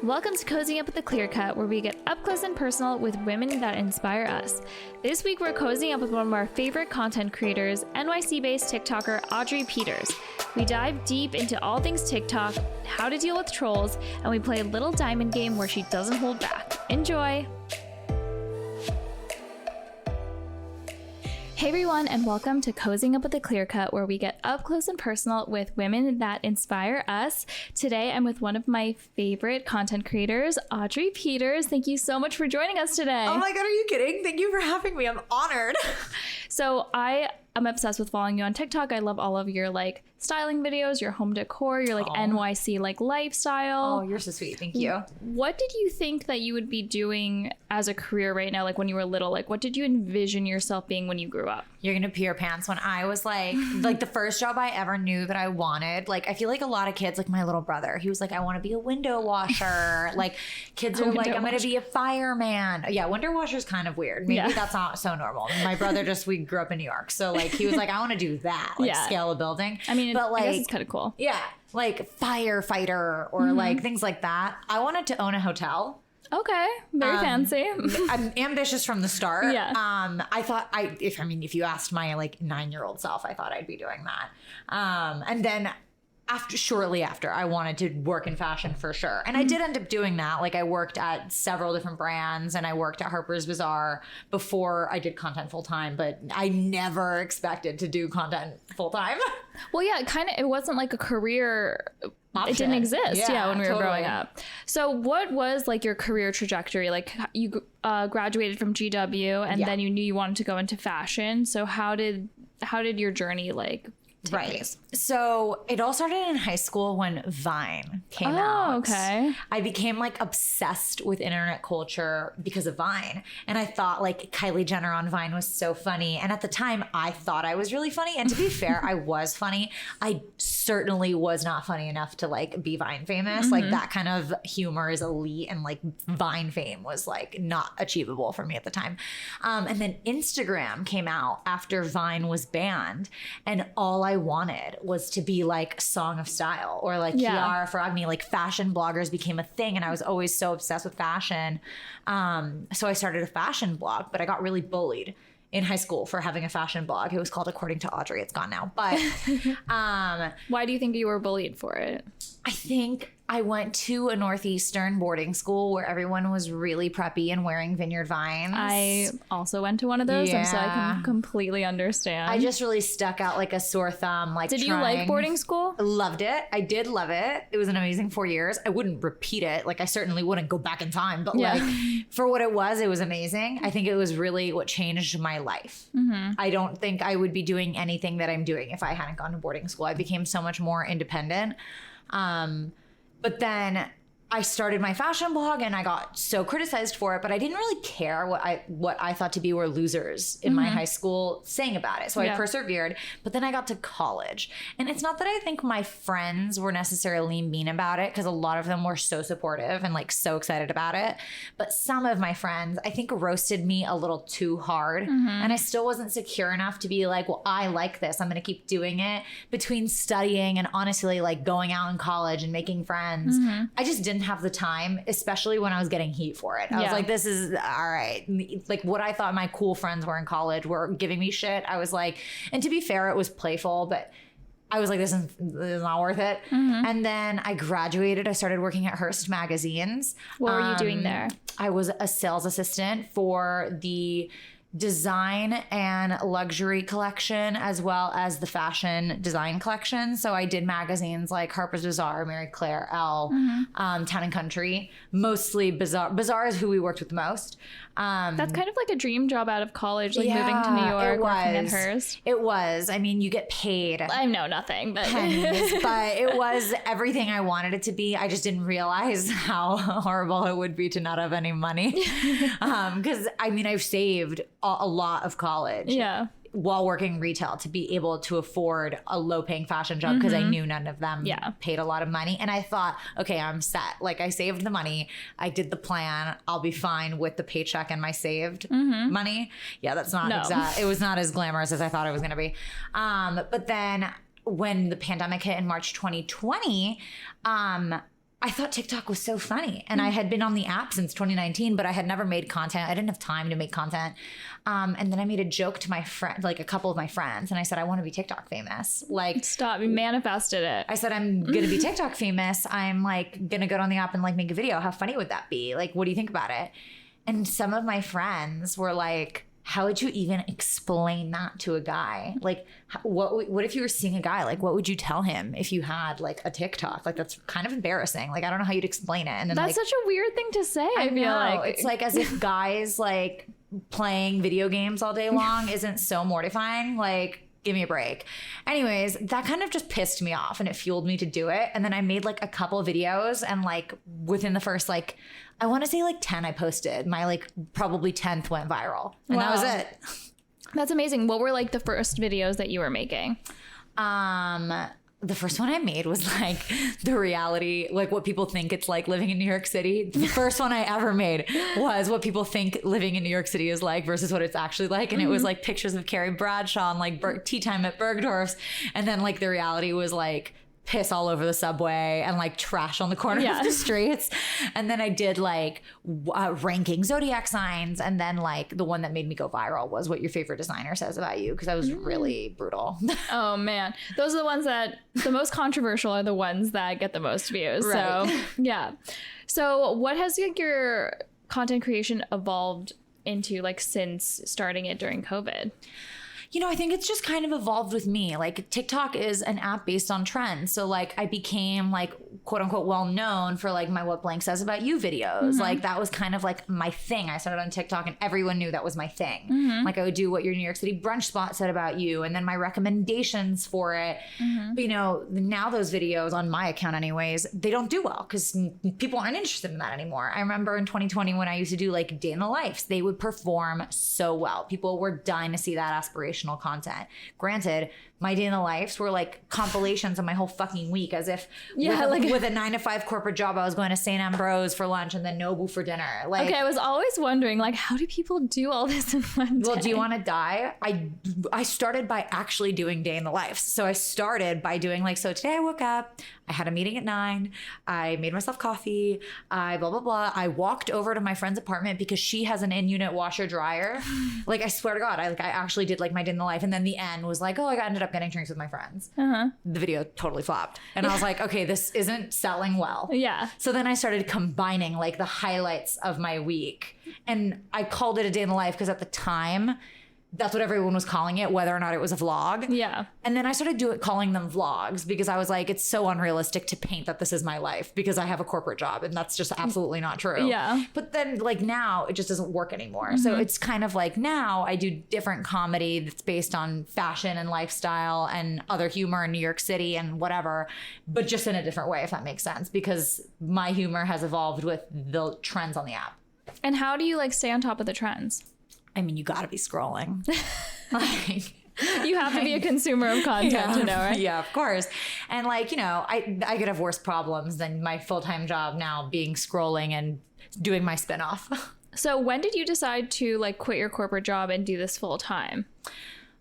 Welcome to Cozying Up with the Clear Cut, where we get up close and personal with women that inspire us. This week, we're cozying up with one of our favorite content creators, NYC-based TikToker Audrey Peters. We dive deep into all things TikTok, how to deal with trolls, and we play a little diamond game where she doesn't hold back. Enjoy! Hey everyone, and welcome to Cozying Up with the Clear Cut, where we get up close and personal with women that inspire us. Today, I'm with one of my favorite content creators, Audrey Peters. Thank you so much for joining us today. Oh my God, are you kidding? Thank you for having me. I'm honored. So I'm obsessed with following you on TikTok. I love all of your styling videos, your home decor, your NYC lifestyle. Oh, you're so sweet. Thank you. What did you think that you would be doing as a career right now? When you were little, what did you envision yourself being when you grew up? You're going to pee your pants. When I was the first job I ever knew that I wanted, I feel like a lot of kids, my little brother, he was like, I want to be a window washer. Kids are like, I'm going to be a fireman. Yeah. Window washer is kind of weird. Maybe that's not so normal. My brother we grew up in New York. So he was like, I want to do that, scale a building. I mean, but I guess it's kind of cool. Yeah. Firefighter or things like that. I wanted to own a hotel. Okay. Very fancy. I'm ambitious from the start. Yeah. I thought if you asked my 9-year-old self, I thought I'd be doing that. And then shortly after, I wanted to work in fashion for sure. And I did end up doing that. I worked at several different brands and I worked at Harper's Bazaar before I did content full time, but I never expected to do content full time. Well, yeah, it wasn't a career option. It didn't exist, when we were growing up. So what was your career trajectory? You graduated from GW and then you knew you wanted to go into fashion. So how did your journey Right. Place? So it all started in high school when Vine came out. Oh, okay. I became obsessed with internet culture because of Vine. And I thought Kylie Jenner on Vine was so funny. And at the time I thought I was really funny. And to be fair, I was funny. I certainly was not funny enough to be Vine famous. Mm-hmm. That kind of humor is elite and Vine fame was not achievable for me at the time. And then Instagram came out after Vine was banned. And all I wanted was to be Song of Style or Kiara Ferragni. Fashion bloggers became a thing and I was always so obsessed with fashion. So I started a fashion blog, but I got really bullied in high school for having a fashion blog. It was called According to Audrey. It's gone now. But why do you think you were bullied for it? I think I went to a Northeastern boarding school where everyone was really preppy and wearing Vineyard Vines. I also went to one of those, so I can completely understand. I just really stuck out like a sore thumb. Did you like boarding school? Loved it. I did love it. It was an amazing 4 years. I wouldn't repeat it. I certainly wouldn't go back in time, but for what it was amazing. I think it was really what changed my life. Mm-hmm. I don't think I would be doing anything that I'm doing if I hadn't gone to boarding school. I became so much more independent. But then I started my fashion blog and I got so criticized for it, but I didn't really care what I thought to be were losers in my high school saying about it. So I persevered, but then I got to college. And it's not that I think my friends were necessarily mean about it because a lot of them were so supportive and so excited about it. But some of my friends, I think, roasted me a little too hard. And I still wasn't secure enough to be well, I like this. I'm going to keep doing it. Between studying and honestly going out in college and making friends, I just didn't have the time, especially when I was getting heat for it. I was this is all right. What I thought my cool friends were in college were giving me shit. I was and to be fair, it was playful, but I was this is not worth it. And then I graduated. I started working at Hearst magazines. What were you doing there? I was a sales assistant for the design and luxury collection as well as the fashion design collection. So I did magazines like Harper's Bazaar, Mary Claire, Elle, Town and Country, mostly Bazaar. Bazaar is who we worked with the most. That's kind of a dream job out of college, moving to New York, working at Hearst. It was. I mean, you get paid. I know nothing, but pennies, but it was everything I wanted it to be. I just didn't realize how horrible it would be to not have any money. Because I've saved a lot of college. Yeah. While working retail to be able to afford a low paying fashion job because I knew none of them paid a lot of money. And I thought, okay, I'm set. I saved the money. I did the plan. I'll be fine with the paycheck and my saved money. Yeah, that's not exact. It was not as glamorous as I thought it was going to be. But then when the pandemic hit in March 2020, I thought TikTok was so funny. And I had been on the app since 2019, but I had never made content. I didn't have time to make content. And then I made a joke to my friend, like a couple of my friends. And I said, I want to be TikTok famous. Like, stop, you manifested it. I said, I'm going to be TikTok famous. I'm like going to go on the app and like make a video. How funny would that be? Like, what do you think about it? And some of my friends were like, how would you even explain that to a guy? Like, what if you were seeing a guy? Like, what would you tell him if you had like a TikTok? Like, that's kind of embarrassing. Like, I don't know how you'd explain it. And then that's such a weird thing to say. I feel like it's like as if guys like playing video games all day long isn't so mortifying. Like, give me a break. Anyways, that kind of just pissed me off and it fueled me to do it. And then I made like a couple of videos and like within the first like, I want to say like 10 I posted. My like probably 10th went viral. And that was it. That's amazing. What were like the first videos that you were making? The first one I made was like the reality, like what people think it's like living in New York City. The first one I ever made was what people think living in New York City is like versus what it's actually like. And it was like pictures of Carrie Bradshaw and like tea time at Bergdorf's. And then like the reality was like piss all over the subway and like trash on the corner of the streets. And then I did like ranking zodiac signs. And then like the one that made me go viral was what your favorite designer says about you. Cause I was really brutal. Oh man. Those are the ones that the most controversial are the ones that get the most views. Right. So yeah. So what has like your content creation evolved into like since starting it during COVID? You know, I think it's just kind of evolved with me. Like TikTok is an app based on trends. So like I became like quote unquote well known for like my What Blank Says About You videos. Like that was kind of like my thing. I started on TikTok and everyone knew that was my thing. Like I would do What Your New York City Brunch Spot Said About You and then my recommendations for it. But you know, now those videos on my account anyways, they don't do well because people aren't interested in that anymore. I remember in 2020 when I used to do like Day in the Lives, they would perform so well. People were dying to see that aspirational content. Granted, my Day in the Lives were like compilations of my whole fucking week as if with a 9-to-5 corporate job, I was going to St. Ambrose for lunch and then Nobu for dinner. Like, okay, I was always wondering, like, how do people do all this in one day? Well, do you want to die? I started by actually doing Day in the Lives. So I started by doing like, so today I woke up, I had a meeting at 9, I made myself coffee, I blah, blah, blah. I walked over to my friend's apartment because she has an in-unit washer dryer. Like, I swear to God, I actually did like my Day in the Life. And then the end was like, oh, I ended up getting drinks with my friends. The video totally flopped. And I was like, okay, this isn't selling well. Yeah. So then I started combining like the highlights of my week. And I called it a Day in the Life because at the time, that's what everyone was calling it, whether or not it was a vlog. Yeah. And then I started calling them vlogs because I was like, it's so unrealistic to paint that this is my life because I have a corporate job and that's just absolutely not true. Yeah. But then like now it just doesn't work anymore. So it's kind of like now I do different comedy that's based on fashion and lifestyle and other humor in New York City and whatever, but just in a different way, if that makes sense, because my humor has evolved with the trends on the app. And how do you like stay on top of the trends? I mean, you got to be scrolling. Like, you have to be a consumer of content to know, right? Yeah, of course. And like, you know, I could have worse problems than my full-time job now being scrolling and doing my spinoff. So when did you decide to like quit your corporate job and do this full time?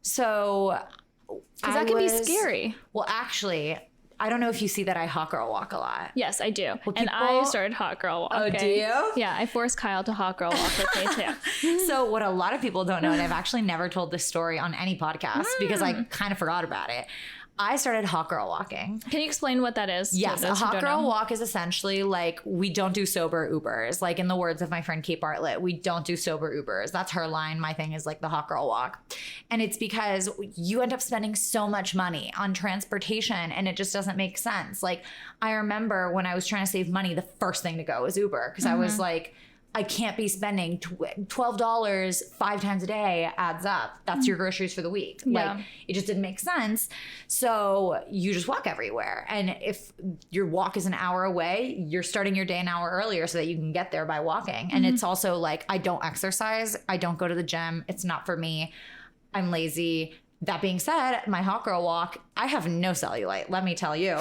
So because that can be scary. Well, actually, I don't know if you see that I hot girl walk a lot. Yes, I do. Well, and I started hot girl walking. Oh, do you? Yeah, I forced Kyle to hot girl walk with me too. So what a lot of people don't know, and I've actually never told this story on any podcast because I kind of forgot about it. I started hot girl walking. Can you explain what that is? Yes, a hot girl walk is essentially like we don't do sober Ubers. Like in the words of my friend Kate Bartlett, we don't do sober Ubers. That's her line. My thing is like the hot girl walk. And it's because you end up spending so much money on transportation and it just doesn't make sense. Like I remember when I was trying to save money, the first thing to go was Uber because I was like, I can't be spending $12 5 times a day adds up. That's your groceries for the week. Yeah. Like it just didn't make sense. So you just walk everywhere. And if your walk is an hour away, you're starting your day an hour earlier so that you can get there by walking. And it's also like, I don't exercise. I don't go to the gym. It's not for me. I'm lazy. That being said, my hot girl walk, I have no cellulite, let me tell you.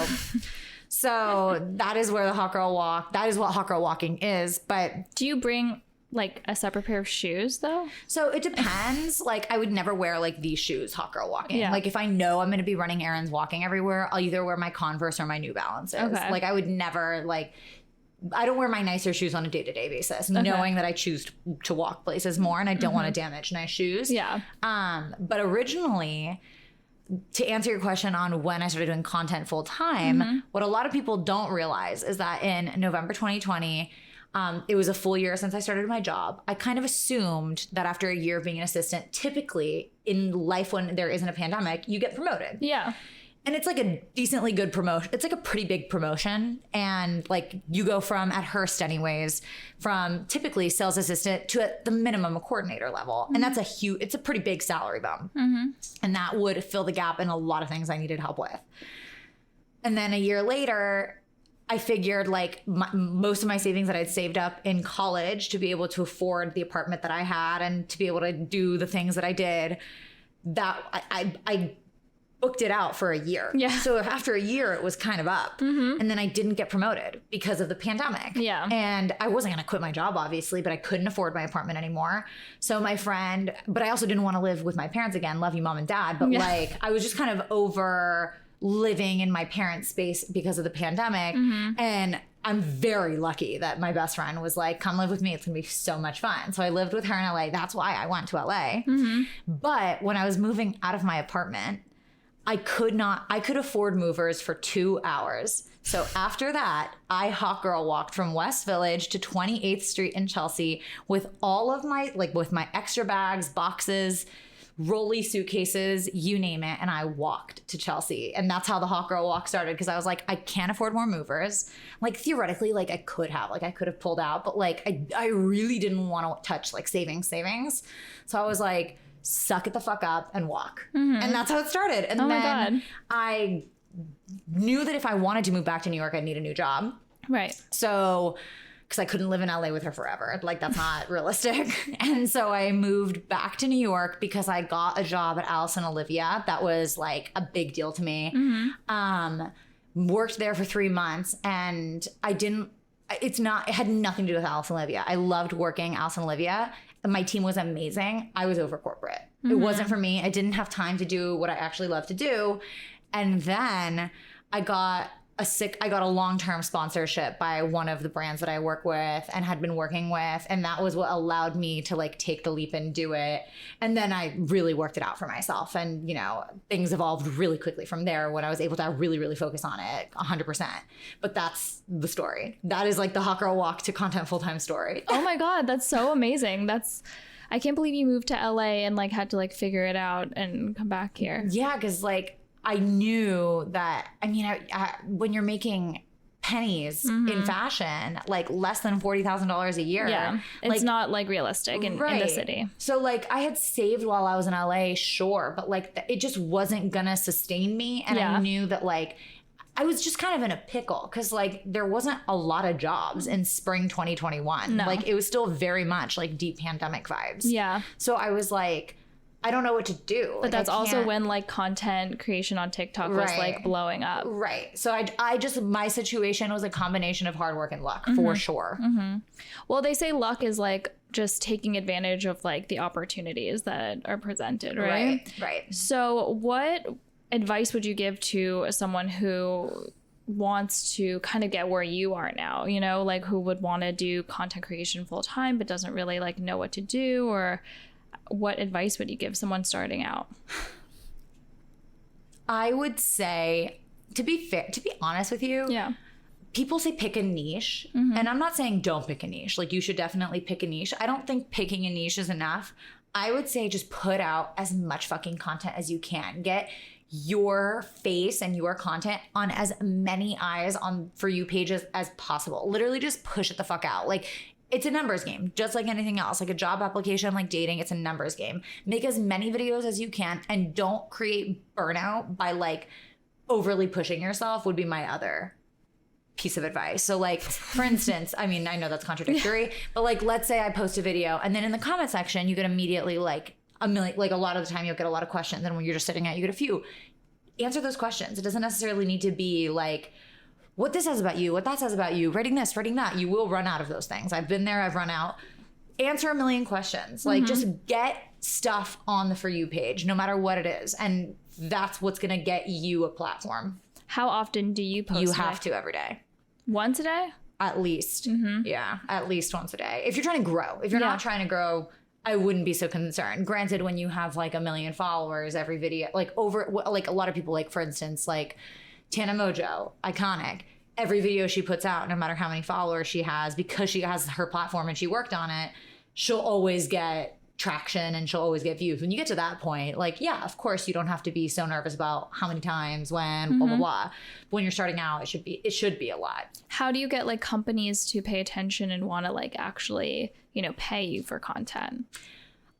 So that is where the hot girl walk, that is what hot girl walking is. But do you bring like a separate pair of shoes though? So it depends. Like I would never wear like these shoes hot girl walking. Yeah. Like if I know I'm going to be running errands walking everywhere, I'll either wear my Converse or my New Balances. Okay. Like I would never like, I don't wear my nicer shoes on a day-to-day basis, knowing that I choose to walk places more and I don't want to damage nice shoes. Yeah. But originally, to answer your question on when I started doing content full time, what a lot of people don't realize is that in November 2020, it was a full year since I started my job. I kind of assumed that after a year of being an assistant, typically in life when there isn't a pandemic, you get promoted. Yeah. And it's like a decently good promotion. It's like a pretty big promotion. And like you go from, at Hearst anyways, from typically sales assistant to at the minimum a coordinator level. And that's it's a pretty big salary bump. And that would fill the gap in a lot of things I needed help with. And then a year later, I figured like most of my savings that I'd saved up in college to be able to afford the apartment that I had and to be able to do the things that I did, that I booked it out for a year. Yeah. So after a year, it was kind of up. And then I didn't get promoted because of the pandemic. Yeah. And I wasn't going to quit my job, obviously, but I couldn't afford my apartment anymore. So my friend, but I also didn't want to live with my parents again. Love you, mom and dad. But like, I was just kind of over living in my parents' space because of the pandemic. And I'm very lucky that my best friend was like, come live with me. It's going to be so much fun. So I lived with her in LA. That's why I went to LA. But when I was moving out of my apartment, I could afford movers for 2 hours. So after that, I hot girl walked from West Village to 28th Street in Chelsea with all of my, like with my extra bags, boxes, rolly suitcases, you name it. And I walked to Chelsea. And that's how the hot girl walk started. Because I was like, I can't afford more movers. Like theoretically, like I could have pulled out, but like I really didn't want to touch like savings. So I was like, suck it the fuck up and walk. And that's how it started. And then I knew that if I wanted to move back to New York, I'd need a new job. Right. So, because I couldn't live in LA with her forever. Like that's not realistic. And so I moved back to New York because I got a job at Alice and Olivia. That was like a big deal to me. Worked there for 3 months and it had nothing to do with Alice and Olivia. I loved working Alice and Olivia. My team was amazing. I was over corporate. It wasn't for me. I didn't have time to do what I actually love to do. And then I got a long-term sponsorship by one of the brands that I work with and had been working with. And that was what allowed me to like take the leap and do it. And then I really worked it out for myself. And, you know, things evolved really quickly from there when I was able to really, really focus on it 100%. But that's the story. That is like the hot girl walk to content full-time story. Oh my God, that's so amazing. I can't believe you moved to LA and like had to like figure it out and come back here. Yeah, because like I knew that, I mean, when you're making pennies in fashion, like less than $40,000 a year. Yeah, it's like, not like realistic in the city. So like I had saved while I was in LA, sure, but like it just wasn't gonna sustain me. And I knew that like I was just kind of in a pickle because like there wasn't a lot of jobs in spring 2021. No. Like it was still very much like deep pandemic vibes. Yeah. So I was like, I don't know what to do. But like, that's also when like content creation on TikTok was like blowing up. Right. So I just, my situation was a combination of hard work and luck for sure. Well, they say luck is like just taking advantage of like the opportunities that are presented, right? Right. So what advice would you give to someone who wants to kind of get where you are now, you know, like who would want to do content creation full time but doesn't really like know what to do? Or what advice would you give someone starting out? I would say, to be honest with you, people say pick a niche. And I'm not saying don't pick a niche. Like you should definitely pick a niche. I don't think picking a niche is enough. I would say just put out as much fucking content as you can. Get your face and your content on as many eyes on For You pages as possible. Literally just push it the fuck out. Like it's a numbers game, just like anything else. Like a job application, like dating, it's a numbers game. Make as many videos as you can and don't create burnout by like overly pushing yourself would be my other piece of advice. So like, for instance, I mean, I know that's contradictory, but like, let's say I post a video and then in the comment section, you get immediately like a million, like a lot of the time you'll get a lot of questions. And when you're just sitting out, you get a few. Answer those questions. It doesn't necessarily need to be like, what this says about you, what that says about you, writing this, writing that. You will run out of those things. I've been there, I've run out. answer a million questions. Like just get stuff on the For You page, no matter what it is. And that's what's going to get you a platform. How often do you post? You have to every day. Once a day? At least. Yeah, at least once a day. If you're trying to grow. If you're not trying to grow, I wouldn't be so concerned. Granted, when you have like 1 million followers, every video, like a lot of people, like for instance, like Tana Mojo, iconic. Every video she puts out, no matter how many followers she has, because she has her platform and she worked on it, she'll always get traction and she'll always get views. When you get to that point, like, yeah, of course you don't have to be so nervous about how many times, when, blah, blah, blah. When you're starting out, it should be a lot. How do you get like companies to pay attention and want to like actually, you know, pay you for content?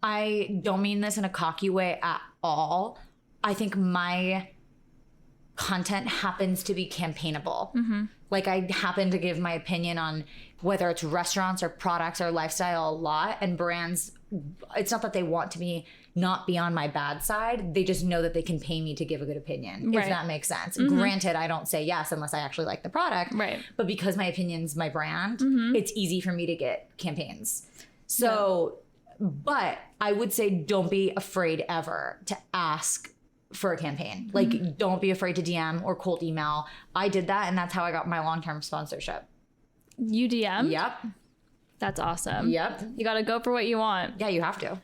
I don't mean this in a cocky way at all. I think my content happens to be campaignable. Like I happen to give my opinion on whether it's restaurants or products or lifestyle a lot, and brands, it's not that they want to not be on my bad side. They just know that they can pay me to give a good opinion, if that makes sense. Granted, I don't say yes unless I actually like the product. Right. But because my opinion's my brand, it's easy for me to get campaigns. So, but I would say don't be afraid ever to ask for a campaign. Like, don't be afraid to DM or cold email. I did that, and that's how I got my long-term sponsorship. You DM? Yep. That's awesome. Yep. You got to go for what you want. Yeah, you have to.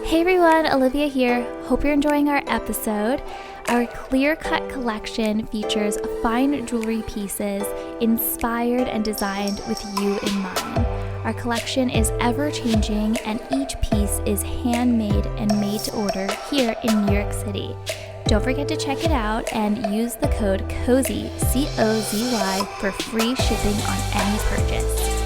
Hey everyone, Olivia here. Hope you're enjoying our episode. Our Clear Cut collection features fine jewelry pieces inspired and designed with you in mind. Our collection is ever-changing, and each piece is handmade and made to order here in New York City. Don't forget to check it out and use the code COZY, C-O-Z-Y, for free shipping on any purchase.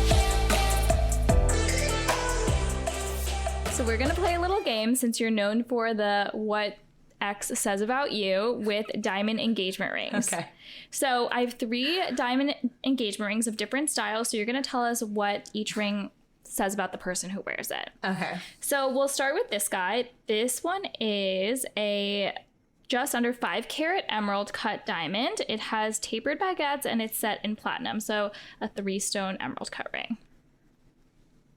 So we're going to play a little game since you're known for the what X says about you with diamond engagement rings. Okay. So I have 3 diamond engagement rings of different styles. So you're going to tell us what each ring says about the person who wears it. Okay. So we'll start with this guy. This one is a just under 5 carat emerald cut diamond. It has tapered baguettes and it's set in platinum. So a 3-stone emerald cut ring.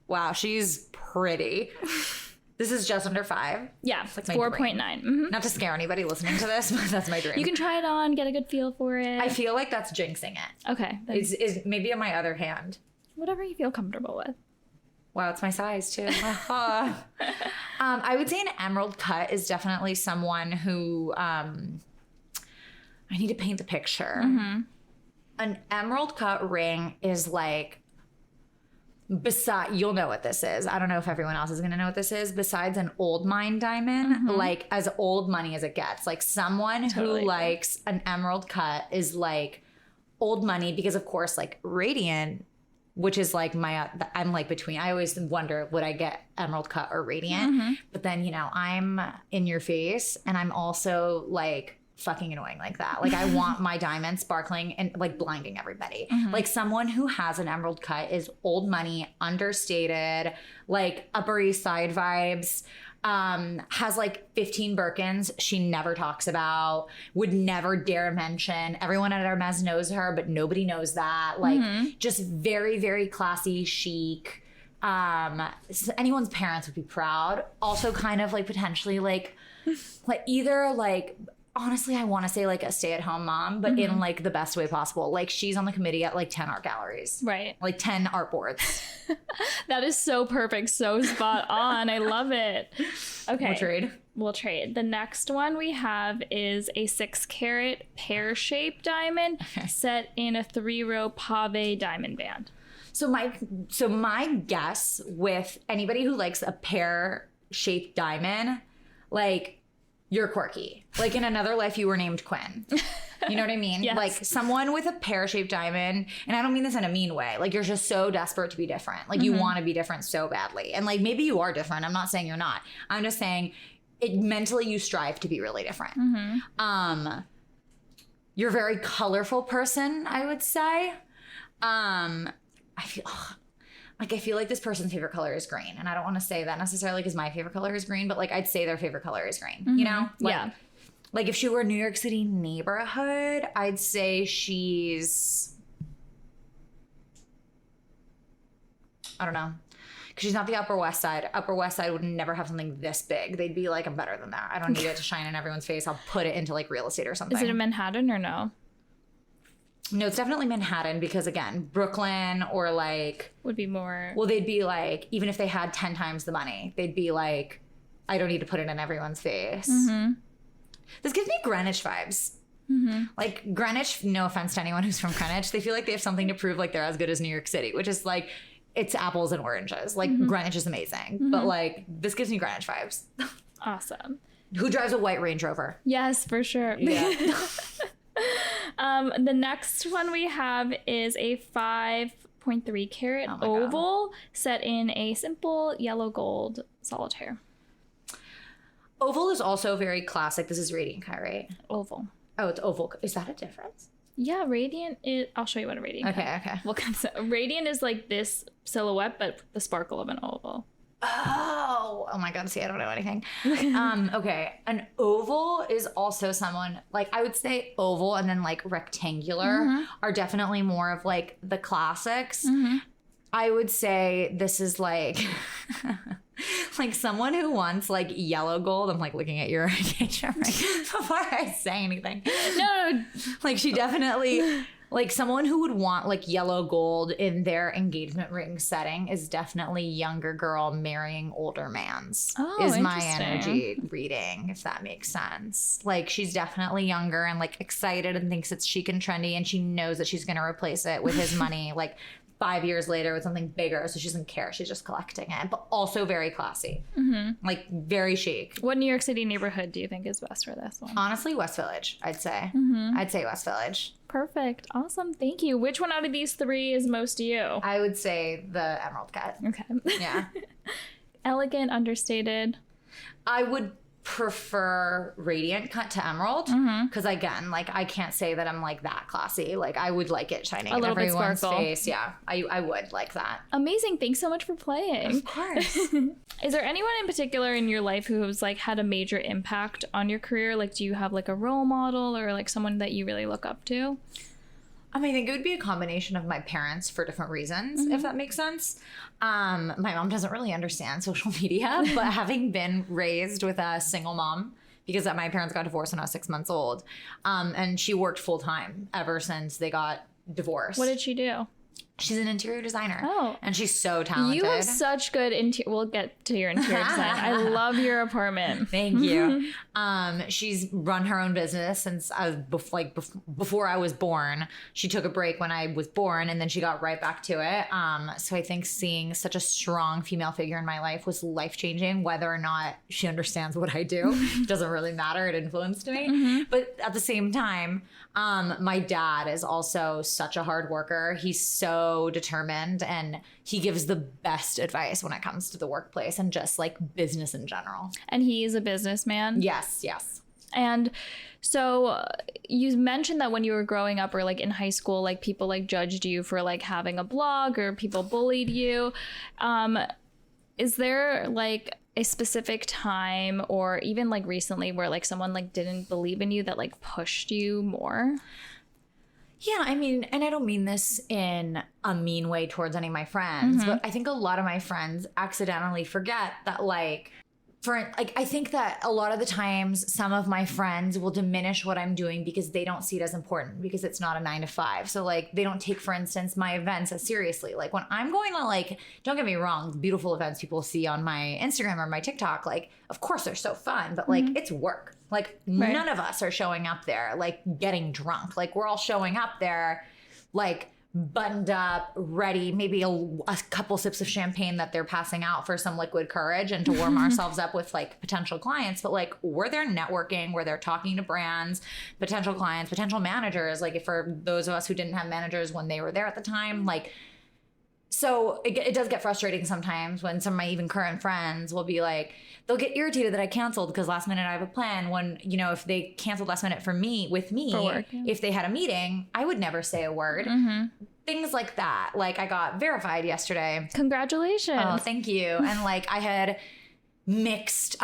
Wow, she's pretty. This is just under 5. Yeah, it's like 4.9. Not to scare anybody listening to this, but that's my dream. You can try it on, get a good feel for it. I feel like that's jinxing it. Okay. Is maybe on my other hand. Whatever you feel comfortable with. Wow, it's my size too. I would say an emerald cut is definitely someone who I need to paint the picture. An emerald cut ring is like, you'll know what this is. I don't know if everyone else is gonna know what this is. Besides an old mine diamond, like as old money as it gets. Like someone who likes an emerald cut is like old money, because of course, like radiant, which is like I'm like between. I always wonder, would I get emerald cut or radiant? But then, you know, I'm in your face, and I'm also like fucking annoying like that. Like I want my diamond sparkling and like blinding everybody. Like someone who has an emerald cut is old money, understated, like Upper East Side vibes. Has like 15 Birkins she never talks about, would never dare mention. Everyone at Hermes knows her, but nobody knows that. Like just very, very classy, chic. Anyone's parents would be proud. Also kind of like potentially like either like, honestly, I want to say like a stay-at-home mom, but in like the best way possible. Like she's on the committee at like 10 art galleries. Right. Like 10 art boards. That is so perfect. So spot on. I love it. Okay. We'll trade. The next one we have is a 6 carat pear-shaped diamond set in a 3-row pave diamond band. So my guess with anybody who likes a pear-shaped diamond, like, you're quirky. Like in another life, you were named Quinn. You know what I mean? Yes. Like someone with a pear-shaped diamond, and I don't mean this in a mean way. Like you're just so desperate to be different. Like you want to be different so badly. And like maybe you are different. I'm not saying you're not. I'm just saying mentally you strive to be really different. You're a very colorful person, I would say. I feel like this person's favorite color is green. And I don't want to say that necessarily because my favorite color is green, but like I'd say their favorite color is green, you know? Like, like if she were a New York City neighborhood, I'd say she's I don't know. Because she's not the Upper West Side. Upper West Side would never have something this big. They'd be like, I'm better than that. I don't need it to shine in everyone's face. I'll put it into like real estate or something. Is it in Manhattan or no? No, it's definitely Manhattan because, again, Brooklyn or like... Would be more... Well, they'd be like, even if they had 10 times the money, they'd be like, I don't need to put it in everyone's face. Mm-hmm. This gives me Greenwich vibes. Mm-hmm. Like, Greenwich, no offense to anyone who's from Greenwich, they feel like they have something to prove like they're as good as New York City, which is like, it's apples and oranges. Like, Greenwich is amazing. Mm-hmm. But like, this gives me Greenwich vibes. Awesome. Who drives a white Range Rover? Yes, for sure. Yeah. The next one we have is a 5.3 carat oval set in a simple yellow gold solitaire. Oval is also very classic. This is Radiant Cut, right? Oval. Oh, it's oval. Is that a difference? Yeah, Radiant is... I'll show you what a Radiant Okay. Well, Radiant is like this silhouette, but the sparkle of an oval. Oh my God. See, I don't know anything. Okay. An oval is also someone like, I would say oval and then like rectangular are definitely more of like the classics. I would say this is like, like someone who wants like yellow gold. I'm like looking at your picture right before I say anything. No. Like she definitely... Like someone who would want like yellow gold in their engagement ring setting is definitely younger girl marrying older mans. Is my energy reading, if that makes sense. Like she's definitely younger and like excited and thinks it's chic and trendy and she knows that she's going to replace it with his money like 5 years later with something bigger. So she doesn't care. She's just collecting it, but also very classy. Like very chic. What New York City neighborhood do you think is best for this one? Honestly, West Village, I'd say. I'd say West Village. Perfect. Awesome. Thank you. Which one out of these three is most you? I would say the Emerald Cut. Okay. Yeah. Elegant, understated. I would prefer Radiant Cut to Emerald because again, like I can't say that I'm like that classy. Like I would like it shining in everyone's face. Yeah, I would like that. Amazing. Thanks so much for playing. Of course. Is there anyone in particular in your life who has like had a major impact on your career? Like, do you have like a role model or like someone that you really look up to? I think it would be a combination of my parents for different reasons, if that makes sense. My mom doesn't really understand social media, but having been raised with a single mom, because my parents got divorced when I was 6 months old, and she worked full time ever since they got divorced. What did she do? She's an interior designer. Oh. And she's so talented. You have such good we'll get to your interior design. I love your apartment. Thank you. She's run her own business since I was before I was born. She took a break when I was born and then she got right back to it. So I think seeing such a strong female figure in my life was life-changing. Whether or not she understands what I do doesn't really matter. It influenced me. But at the same time, my dad is also such a hard worker. He's so determined and he gives the best advice when it comes to the workplace and just like business in general. And he's a businessman? Yes. And so you mentioned that when you were growing up or like in high school, like people like judged you for like having a blog or people bullied you. Is there like a specific time or even like recently where like someone like didn't believe in you that like pushed you more? Yeah, and I don't mean this in a mean way towards any of my friends, but I think a lot of my friends accidentally forget that I think that a lot of the times some of my friends will diminish what I'm doing because they don't see it as important because it's not a 9 to 5. So like they don't take, for instance, my events as seriously. Like when I'm going to like, don't get me wrong, beautiful events people see on my Instagram or my TikTok, like of course they're so fun, but like it's work. Like none of us are showing up there like getting drunk. Like we're all showing up there like buttoned up, ready, maybe a couple sips of champagne that they're passing out for some liquid courage and to warm ourselves up with like potential clients. But like we're there networking, we're there talking to brands, potential clients, potential managers. Like if for those of us who didn't have managers when they were there at the time, like, so it does get frustrating sometimes when some of my even current friends will be like, they'll get irritated that I canceled because last minute I have a plan when, if they canceled last minute with me, for work, yeah. If they had a meeting, I would never say a word. Things like that. Like I got verified yesterday. Congratulations. Oh, thank you. And like I had mixed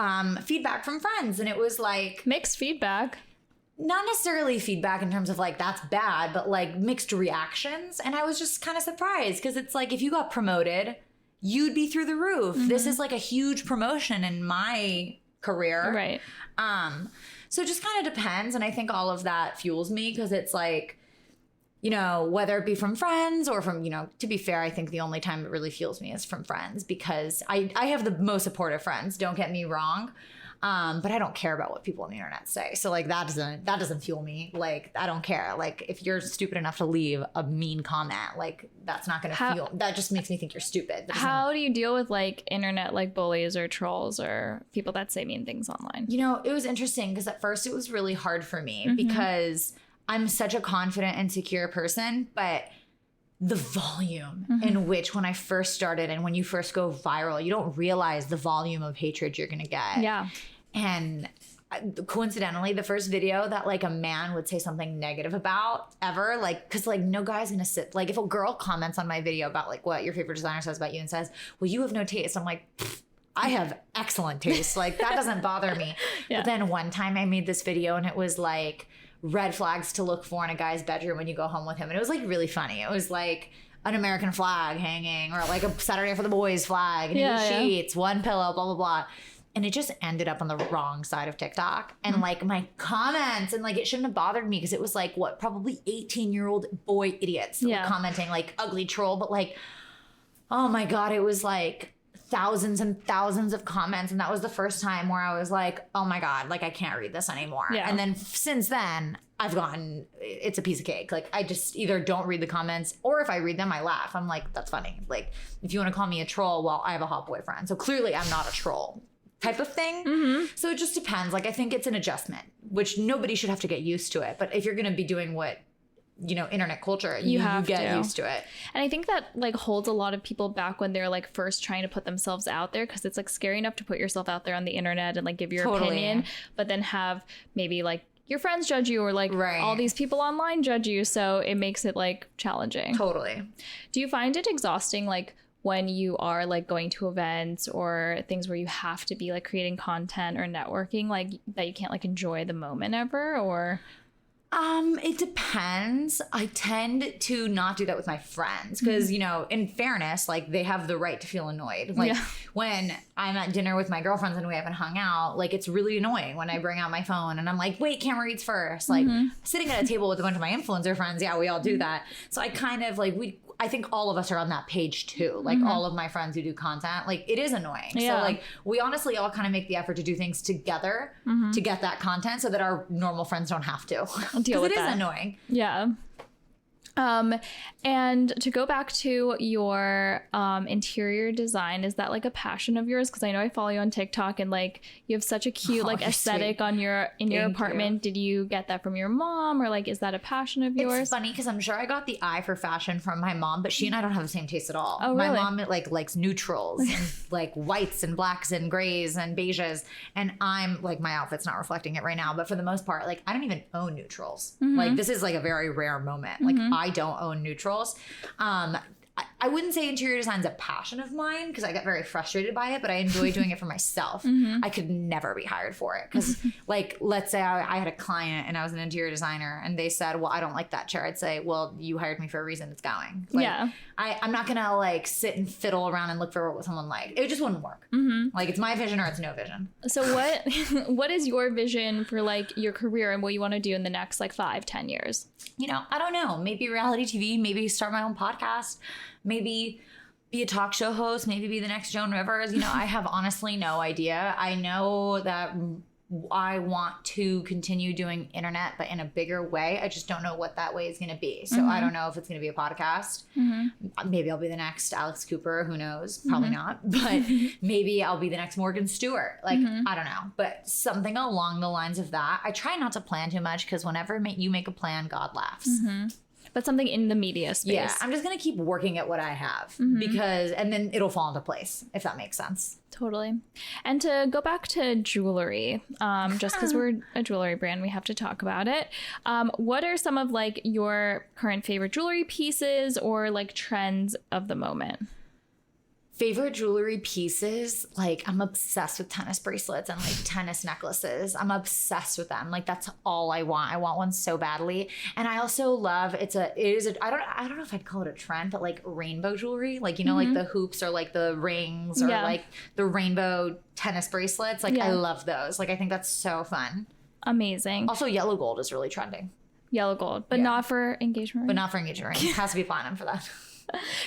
feedback from friends and it was like. Mixed feedback? Not necessarily feedback in terms of like that's bad, but like mixed reactions. And I was just kind of surprised because it's like if you got promoted you'd be through the roof. This is like a huge promotion in my career. Right. So it just kind of depends. And I think all of that fuels me because it's like, you know, whether it be from friends or from, you know, to be fair, I think the only time it really fuels me is from friends because I have the most supportive friends. Don't get me wrong. But I don't care about what people on the internet say. So like that doesn't fuel me. Like I don't care. Like if you're stupid enough to leave a mean comment, like that's not going to that just makes me think you're stupid. How do you deal with like internet like bullies or trolls or people that say mean things online? You know, it was interesting because at first it was really hard for me because I'm such a confident and secure person, but the volume in which when I first started and when you first go viral, you don't realize the volume of hatred you're going to get. Yeah. And coincidentally, the first video that like a man would say something negative about ever, like, cause like no guy's gonna sit, like if a girl comments on my video about like what your favorite designer says about you and says, well, you have no taste. I'm like, I have excellent taste. Like that doesn't bother me. Yeah. But then one time I made this video and it was like red flags to look for in a guy's bedroom when you go home with him. And it was like really funny. It was like an American flag hanging or like a Saturday for the Boys flag and sheets, one pillow, blah, blah, blah. And it just ended up on the wrong side of TikTok. And like my comments and like it shouldn't have bothered me because it was like what probably 18-year-old boy idiots were commenting like ugly troll. But like, oh my God, it was like thousands and thousands of comments. And that was the first time where I was like, oh my God, like I can't read this anymore. Yeah. And then since then I've gotten, it's a piece of cake. Like I just either don't read the comments or if I read them, I laugh. I'm like, that's funny. Like if you want to call me a troll, well, I have a hot boyfriend. So clearly I'm not a troll. Type of thing. So it just depends. Like I think it's an adjustment, which nobody should have to get used to it. But if you're going to be doing what, you know, internet culture, you get used to it. And I think that like holds a lot of people back when they're like first trying to put themselves out there because it's like scary enough to put yourself out there on the internet and like give your opinion, but then have maybe like your friends judge you or like all these people online judge you. So it makes it like challenging. Totally. Do you find it exhausting like when you are like going to events or things where you have to be like creating content or networking, like that you can't like enjoy the moment ever? Or it depends. I tend to not do that with my friends because, you know, in fairness, like they have the right to feel annoyed. Like when I'm at dinner with my girlfriends and we haven't hung out, like it's really annoying when I bring out my phone and I'm like, wait, camera reads first. Like sitting at a table with a bunch of my influencer friends. Yeah, we all do that. So I kind of like, I think all of us are on that page too. Like all of my friends who do content, like it is annoying. So like we honestly all kind of make the effort to do things together to get that content so that our normal friends don't have to. Deal with it that. Is annoying. Yeah. And to go back to your interior design, is that like a passion of yours? Because I know I follow you on TikTok and like you have such a cute like aesthetic on your apartment. Did you get that from your mom or like is that a passion of yours? It's funny because I'm sure I got the eye for fashion from my mom, but she and I don't have the same taste at all. Oh, really? My mom like likes neutrals and like whites and blacks and grays and beiges, and I'm like my outfit's not reflecting it right now, but for the most part, like I don't even own neutrals. Like this is like a very rare moment. Like I don't own neutrals. I wouldn't say interior design is a passion of mine because I get very frustrated by it, but I enjoy doing it for myself. I could never be hired for it because like, let's say I had a client and I was an interior designer and they said, well, I don't like that chair. I'd say, well, you hired me for a reason. It's going. Like, I'm not going to like sit and fiddle around and look for what someone liked. It just wouldn't work. Like it's my vision or it's no vision. So what is your vision for like your career and what you want to do in the next like 5-10 years? You know, I don't know. Maybe reality TV, maybe start my own podcast, maybe be a talk show host, maybe be the next Joan Rivers. You know, I have honestly no idea. I know that I want to continue doing internet, but in a bigger way. I just don't know what that way is going to be. So I don't know if it's going to be a podcast. Maybe I'll be the next Alex Cooper. Who knows? Probably not. But maybe I'll be the next Morgan Stewart. Like, I don't know. But something along the lines of that. I try not to plan too much because whenever you make a plan, God laughs. But something in the media space. Yeah, I'm just going to keep working at what I have and then it'll fall into place, if that makes sense. Totally. And to go back to jewelry, just because we're a jewelry brand, we have to talk about it. What are some of like your current favorite jewelry pieces or like trends of the moment? Favorite jewelry pieces, like I'm obsessed with tennis bracelets and like tennis necklaces. I'm obsessed with them. Like that's all I want. I want one so badly. And I also love I don't know if I'd call it a trend, but like rainbow jewelry. Like, you know, like the hoops or like the rings or like the rainbow tennis bracelets. Like I love those. Like I think that's so fun. Amazing. Also yellow gold is really trending. Yellow gold, but not for engagement ring. But not for engagement ring. It has to be platinum for that.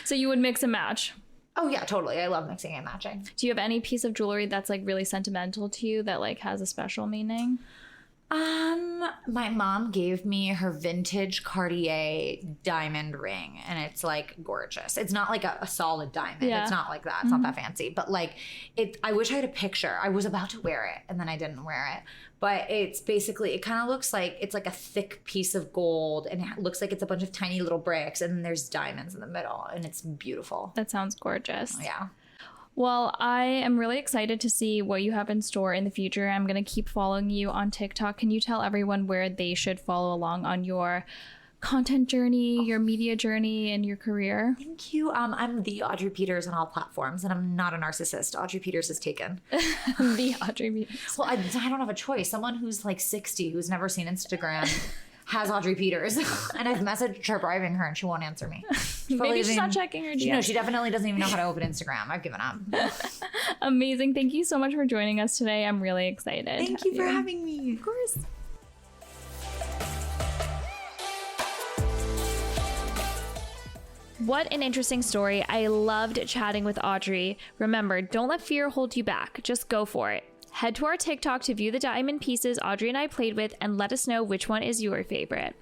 So you would mix and match. Oh yeah, totally. I love mixing and matching. Do you have any piece of jewelry that's like really sentimental to you that like has a special meaning? My mom gave me her vintage Cartier diamond ring, and it's like gorgeous. It's not like a solid diamond. Yeah. It's not like that. It's not that fancy. But like I wish I had a picture. I was about to wear it and then I didn't wear it. But it's basically, it kind of looks like it's like a thick piece of gold, and it looks like it's a bunch of tiny little bricks, and then there's diamonds in the middle, and it's beautiful. That sounds gorgeous. Yeah. Well, I am really excited to see what you have in store in the future. I'm going to keep following you on TikTok. Can you tell everyone where they should follow along on your content journey, your media journey, and your career? Thank you. I'm the Audrey Peters on all platforms, and I'm not a narcissist. Audrey Peters is taken. The Audrey Peters. Well, I don't have a choice. Someone who's like 60, who's never seen Instagram, has Audrey Peters. And I've messaged her bribing her, and she won't answer me. Maybe she's not checking her DMs. No, she definitely doesn't even know how to open Instagram. I've given up. Amazing. Thank you so much for joining us today. I'm really excited. Thank you for having me. Of course. What an interesting story. I loved chatting with Audrey. Remember, don't let fear hold you back. Just go for it. Head to our TikTok to view the diamond pieces Audrey and I played with and let us know which one is your favorite.